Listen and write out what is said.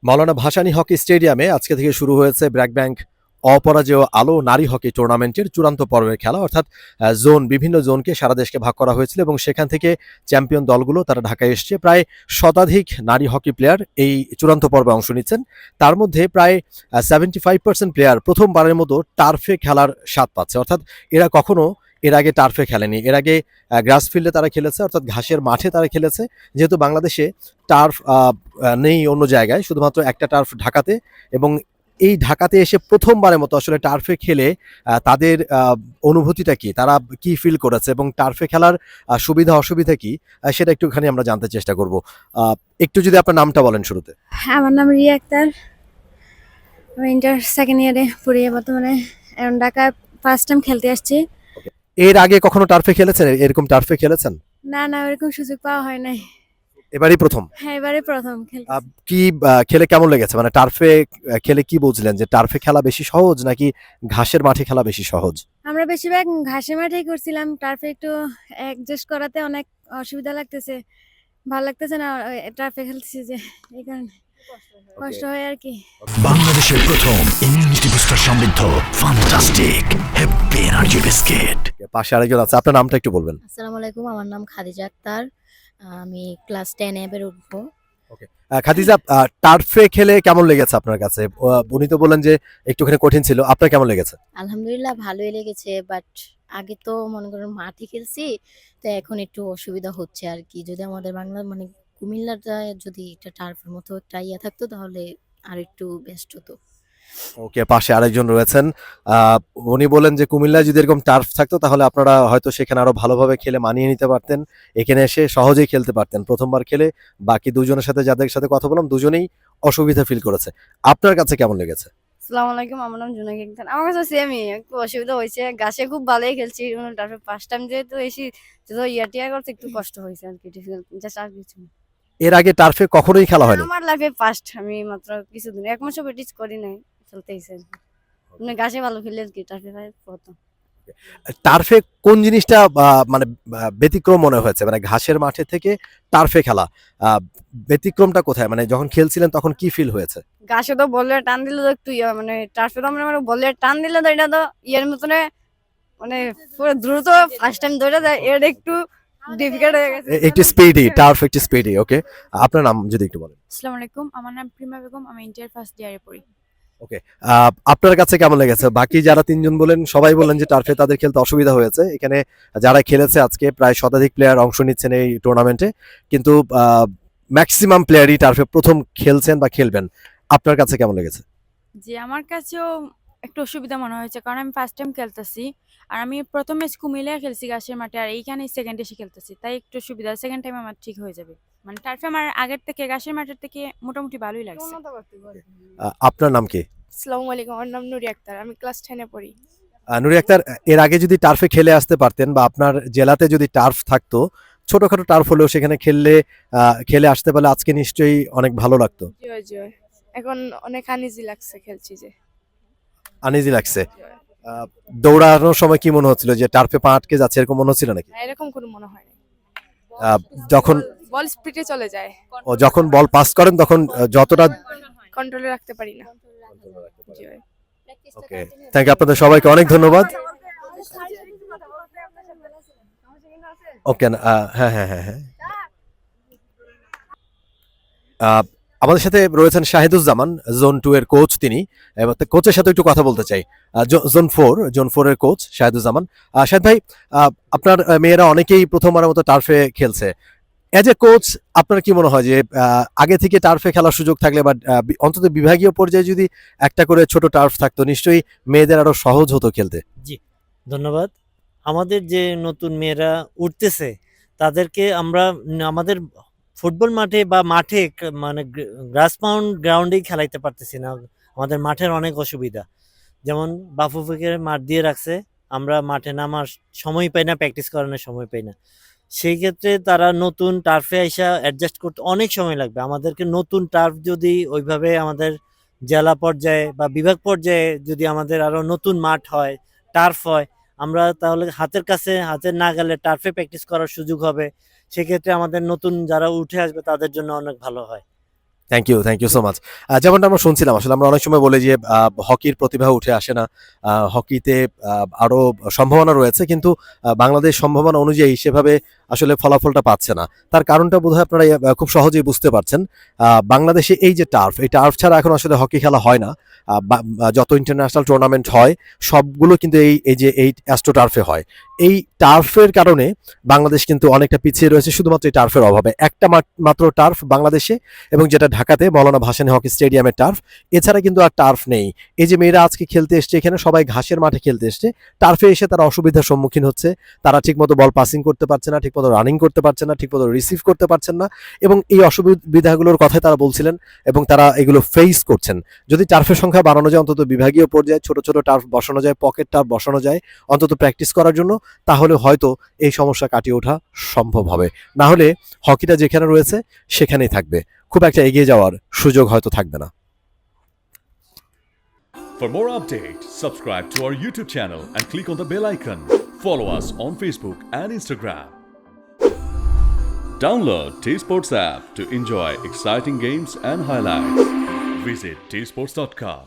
মাওলানা Bhasani hockey স্টেডিয়ামে আজকে থেকে শুরু হয়েছে ব্র্যাক ব্যাংক অপরাজেয় আলো নারী হকি টুর্নামেন্টের চূড়ান্ত পর্বের খেলা। অর্থাৎ বিভিন্ন জোনকে সারা দেশকে ভাগ করা হয়েছিল এবং সেখান থেকে চ্যাম্পিয়ন দলগুলো তারা ঢাকায় এসছে। প্রায় শতাধিক নারী হকি প্লেয়ার এই চূড়ান্ত পর্বে অংশ নিচ্ছেন। তার মধ্যে প্রায় 75% প্লেয়ার প্রথমবারের মতো টার্ফে খেলার স্বাদ পাচ্ছে। অর্থাৎ এরা কখনো এর আগে টার্ফে খেলেনি। এর আগে গ্রাস ফিল্ডে তারা খেলেছে, অর্থাৎ ঘাসের মাঠে তারা খেলেছে। যেহেতু বাংলাদেশে টার্ফ নেই অন্য জায়গায়, শুধুমাত্র একটা টার্ফ ঢাকাতে, এবং এই ঢাকাতে এসে প্রথমবারের মতো আসলে টার্ফে খেলে তাদের অনুভূতিটা কি, তারা কি ফিল করেছে এবং টার্ফে খেলার সুবিধা অসুবিধা কি, সেটা একটুখানি আমরা জানতে চেষ্টা করব। একটু যদি আপনার নামটা বলেন শুরুতে। আমার নাম রিয়া আক্তার। আমি ইন্টার সেকেন্ড ইয়ারে পড়ি বর্তমানে। এখন ঢাকায় ফার্স্ট টাইম খেলতে আসছি। এর আগে কখনো টার্ফে খেলেছেন? এরকম টার্ফে খেলেছেন? না না, ওরকম সুযোগ পাওয়া হয় নাই। এবারই প্রথম? হ্যাঁ, এবারে প্রথম খেলতে। কি খেলে কেমন লেগেছে? মানে টার্ফে খেলে কি বুঝলেন, যে টার্ফে খেলা বেশি সহজ নাকি ঘাসের মাঠে খেলা বেশি সহজ? আমরা বেশিরভাগ ঘাসে মাঠেই করছিলাম। টার্ফে একটু অ্যাডজাস্ট করাতে অনেক অসুবিধা লাগতেছে, ভালো লাগতেছে না। টার্ফে খেলতেছি যে এই কারণে কষ্ট হয় আর কি। বাংলাদেশের প্রথম ইমিউনিটি বুস্টার সমৃদ্ধ ফ্যান্টাস্টিক হ্যাপি এনার্জি বিস্কিট। পাশে আরেকজন আছে, আপনার নামটা একটু বলবেন। আসসালামু আলাইকুম, আমার নাম খাদিজা আক্তার। আমি ক্লাস 10 এবার উঠবো। ওকে। খাদিজা, টার্ফে খেলে কেমন লেগেছে আপনার কাছে? উনি তো বললেন যে একটুখানি কঠিন ছিল, আপনার কেমন লেগেছে? আলহামদুলিল্লাহ ভালোই লেগেছে, বাট আগে তো মনে করেন মাঠে খেলছি, তো এখন একটু অসুবিধা হচ্ছে আর কি। যদি আমাদের বাংলা মানে কুমিল্লাটা যদি একটা টার্ফের মতো একটা ইয়ে থাকতো তাহলে আর একটু বেস্ট হতো। ওকে, পাশে আরেকজন রয়েছেন। আহ, উনি বলেন যে কুমিল্লায় যদি এরকম টার্ফ থাকতো তাহলে আপনারা হয়তো সেখানে আরো ভালোভাবে খেলে মানিয়ে নিতে পারতেন, এখানে এসে সহজেই খেলতে পারতেন। প্রথমবার খেলে বাকি দুজনের সাথে, যাদের সাথে কথা বললাম, দুজনেই অসুবিধা ফিল করেছে। আপনার কাছে কেমন লেগেছে? আসসালামু আলাইকুম, আমার নাম জুনাকি খান। আমার কাছে সেমই একটু অসুবিধা হয়েছে। ঘাসে খুব ভালোই খেলছি, তারপরে ফার্স্ট টাইম যেহেতু এসি তো ইয়াটিয়া করতে একটু কষ্ট হয়েছে আর কি, ডিফিকাল্ট জাস্ট আর কিছু না। এর আগে টার্ফে কখনোই খেলা হয়নি? আমার লাইফে ফার্স্ট, আমি মাত্র কিছুদিন 1 মাসও প্র্যাকটিস করি নাই, চলতেইছে আর কি। মানে ঘাসে ভালো খেলে আর কি, টার্ফে প্রথম। টার্ফে কোন জিনিসটা মানে ব্যতিক্রম মনে হয়েছে, মানে ঘাসের মাঠে থেকে টার্ফে খেলা, ব্যতিক্রমটা কোথায়? মানে যখন খেলছিলেন তখন কি ফিল হয়েছে? ঘাসে তো বলে টান দিলে তো একটু ইয়া, মানে টার্ফে তো আমরা বলে টান দিলে তো এটা তো ইয়ের মতনে, মানে পুরো দ্রুত ফার্স্ট টাইম ধরে যায়, এটা একটু ডিফিকাল্ট হয়ে গেছে। একটু স্পিডি, টার্ফ একটু স্পিডি। ওকে, আপনার নাম যদি একটু বলেন। আসসালামু আলাইকুম, আমার নাম প্রিমা বেগম। আমি ইন্টার ফার্স্ট ইয়ারে পড়ি। ওকে, আপনার কাছে কেমন লেগেছে? বাকি যারা তিনজন বলেন, সবাই বলেন যে টার্ফে তাদের খেলতে অসুবিধা হয়েছে। এখানে যারা খেলেছে আজকে প্রায় শতাধিক প্লেয়ার অংশ নিচ্ছেন এই টুর্নামেন্টে, কিন্তু ম্যাক্সিমাম প্লেয়ারই টার্ফে প্রথম খেলছেন বা খেলবেন। আপনার কাছে কেমন লেগেছে? যে আমার কাছেও একটু অসুবিধা মনে হয়েছে, কারণ আমি ফার্স্ট টাইম খেলতেছি। আর আমি প্রথম ম্যাচ কুমিল্লায় খেলছি ঘাসের মাঠে, আর এইখানে সেকেন্ড এসে খেলতেছি, তাই একটু সুবিধা। সেকেন্ড টাইম আমার ঠিক হয়ে যাবে। মানে টার্ফে আমার আগের থেকে ঘাসের মাঠের থেকে মোটামুটি ভালোই লাগছে। আপনার নাম কি? আসসালামু আলাইকুম, আমার নাম নুরি আক্তার। আমি ক্লাস 10 এ পড়ি। নুরি আক্তার, এর আগে যদি টার্ফে খেলে আসতে পারতেন বা আপনার জেলাতে যদি টার্ফ থাকতো, ছোটখাটো টার্ফ হলেও সেখানে খেলে আসতে পারলে আজকে নিশ্চয়ই অনেক ভালো লাগতো। জয় জয়। এখন অনেক আনইজি লাগছে খেলছি যে। আনইজি লাগছে? দৌড়ানোর সময় কি মনে হচ্ছিল, যে টার্ফে পা আটকে যাচ্ছে এরকম মনে হচ্ছিল নাকি? না, এরকম কোনো মনে হয় না। যখন বল স্পিডে চলে যায়, যখন বল পাস করেন তখন যতটা কন্ট্রোলে রাখতে পারি না। জয়। ওকে, থ্যাংক ইউ। আপনাদের সবাইকে অনেক ধন্যবাদ। ওকে, হ্যাঁ হ্যাঁ হ্যাঁ হ্যাঁ। আহ, আমাদের সাথে রয়েছেন শাহিদুজ্জামান, জোন 2 এর কোচ তিনি। এবার কোচের সাথে একটু কথা বলতে চাই। জোন 4 এর কোচ শাহিদুজ্জামান। শাহিদ ভাই, আপনার মেয়েরা অনেকেই প্রথমবারের মতো টার্ফে খেলছে। এজ এ কোচ, আপনার কি মনে হয় যে আগে থেকে টার্ফে খেলার সুযোগ থাকলে বা অন্তত বিভাগীয় পর্যায়ে যদি একটা করে ছোট টার্ফ থাকতো, নিশ্চয়ই মেয়েদের আরো সহজ হতো খেলতে? জি, ধন্যবাদ। আমাদের যে নতুন মেয়েরা উঠতেছে তাদেরকে আমরা আমাদের ফুটবল মাঠে বা মাঠে মানে গ্রাস পাউন্ড গ্রাউন্ডেই খেলাইতে পারতেছি না। আমাদের মাঠের অনেক অসুবিধা। যেমন বাফুফেকে মাঠ দিয়ে রাখছে, আমরা মাঠে নামার সময় পাই না, প্র্যাকটিস করানোর সময় পাই না। সেই ক্ষেত্রে তারা নতুন টার্ফে আইসা অ্যাডজাস্ট করতে অনেক সময় লাগবে। আমাদেরকে নতুন টার্ফ যদি ওইভাবে আমাদের জেলা পর্যায়ে বা বিভাগ পর্যায়ে যদি আমাদের আরো নতুন মাঠ হয়, টার্ফ হয়, আমরা তাহলে হাতের কাছে, হাতের নাগালে টার্ফে প্র্যাকটিস করার সুযোগ হবে। সেক্ষেত্রে আমাদের নতুন যারা উঠে আসবে তাদের জন্য অনেক ভালো হয়। Thank you so much. যেমনটা আমরা শুনছিলাম, আসলে আমরা অনেক সময় বলি যে হকির প্রতিভা উঠে আসে না, হকিতে আরো সম্ভাবনা রয়েছে, কিন্তু বাংলাদেশ সম্ভাবনা অনুযায়ী সেভাবে আসলে ফলাফলটা পাচ্ছে না। তার কারণটা বোধহয় আপনারা খুব সহজেই বুঝতে পারছেন। বাংলাদেশে এই যে টার্ফ, এই টার্ফ ছাড়া এখন আসলে হকি খেলা হয় না। যত ইন্টারন্যাশনাল টুর্নামেন্ট হয় সবগুলো কিন্তু এই অ্যাস্ট্রো টার্ফে হয়। এই টার্ফের কারণে বাংলাদেশ কিন্তু অনেকটা পিছিয়ে রয়েছে শুধুমাত্র এই টার্ফের অভাবে। একটা মাত্র টার্ফ বাংলাদেশে, এবং যেটা ঢাকাতে মৌলানা ভাসানী হকি স্টেডিয়ামের টার্ফ, এছাড়া কিন্তু আর টার্ফ নেই। এই যে মেয়েরা আজকে খেলতে এসছে এখানে, সবাই ঘাসের মাঠে খেলতে এসছে, টার্ফে এসে তারা অসুবিধার সম্মুখীন হচ্ছে। তারা ঠিকমতো বল পাসিং করতে পারছে না, ঠিকমতো রানিং করতে পারছে না, ঠিকমতো রিসিভ করতে পারছেন না, এবং এই অসুবিধাগুলোর কথাই তারা বলছিলেন এবং তারা এগুলো ফেস করছেন। যদি টার্ফের সংখ্যা বাড়ানো যায়, অন্তত বিভাগীয় পর্যায়ে ছোট ছোট টার্ফ বসানো যায়, পকেট টার্ফ বসানো যায় অন্তত প্র্যাকটিস করার জন্য, তাহলে হয়তো এই সমস্যা কাটিয়ে ওঠা সম্ভব হবে। না হলে হকিটা যেখানে রয়েছে সেখানেই থাকবে, খুব একটা এগিয়ে যাওয়ার সুযোগ হয়তো থাকবে না। For more updates, subscribe to our YouTube channel and click on the bell icon. Follow us on Facebook and Instagram. Download T-Sports app to enjoy exciting games and highlights. Visit tsports.com.